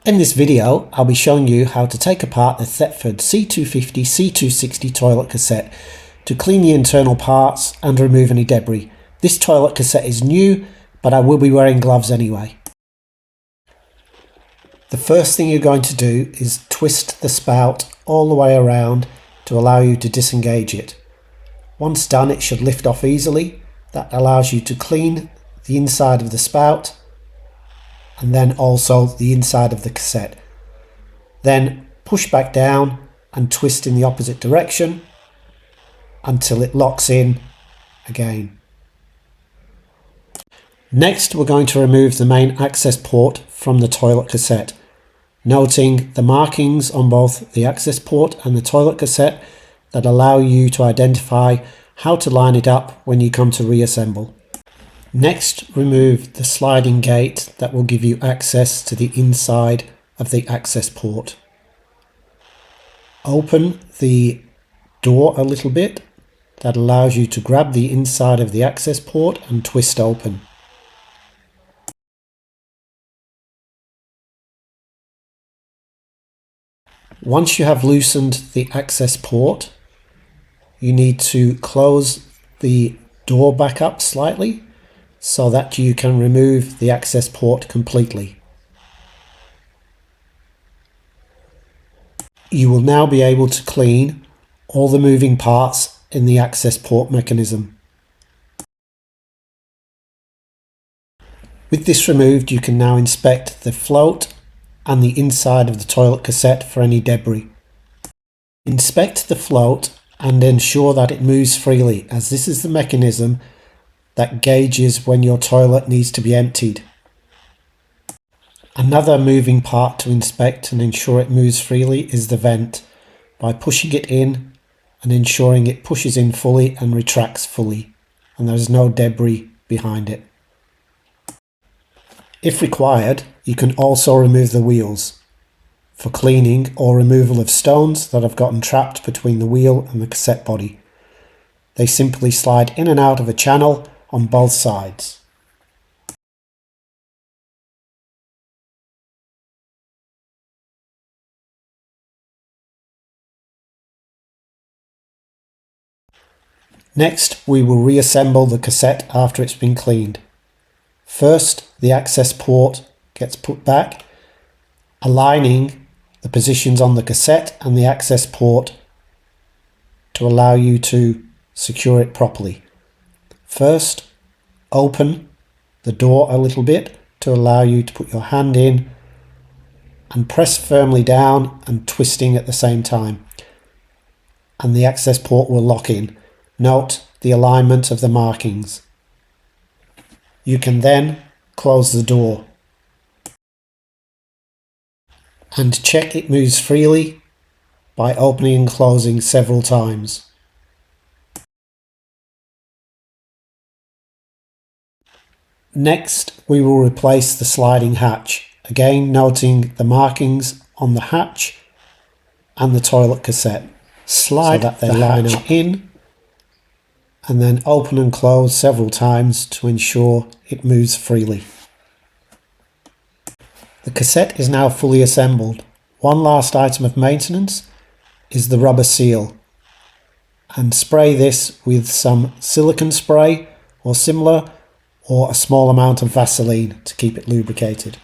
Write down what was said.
In this video, I'll be showing you how to take apart the Thetford C250 C260 Toilet Cassette to clean the internal parts and remove any debris. This toilet cassette is new, but I will be wearing gloves anyway. The first thing you're going to do is twist the spout all the way around to allow you to disengage it. Once done, it should lift off easily. That allows you to clean the inside of the spout and then also the inside of the cassette. Then push back down and twist in the opposite direction until it locks in again. Next, we're going to remove the main access port from the toilet cassette, noting the markings on both the access port and the toilet cassette that allow you to identify how to line it up when you come to reassemble. Next, remove the sliding gate that will give you access to the inside of the access port. Open the door a little bit. That allows you to grab the inside of the access port and twist open. Once you have loosened the access port, you need to close the door back up slightly so that you can remove the access port completely. You will now be able to clean all the moving parts in the access port mechanism. With this removed, you can now inspect the float and the inside of the toilet cassette for any debris. Inspect the float and ensure that it moves freely, as this is the mechanism that gauges when your toilet needs to be emptied. Another moving part to inspect and ensure it moves freely is the vent, by pushing it in and ensuring it pushes in fully and retracts fully, and there is no debris behind it. If required, you can also remove the wheels for cleaning or removal of stones that have gotten trapped between the wheel and the cassette body. They simply slide in and out of a channel on both sides. Next, we will reassemble the cassette after it's been cleaned. First, the access port gets put back, aligning the positions on the cassette and the access port to allow you to secure it properly. First, open the door a little bit to allow you to put your hand in and press firmly down and twisting at the same time, and the access port will lock in. Note the alignment of the markings. You can then close the door and check it moves freely by opening and closing several times. Next, we will replace the sliding hatch, again noting the markings on the hatch and the toilet cassette. Slide so that they line up in and then open and close several times to ensure it moves freely. The cassette is now fully assembled. One last item of maintenance is the rubber seal, and spray this with some silicone spray or similar, or a small amount of vaseline to keep it lubricated.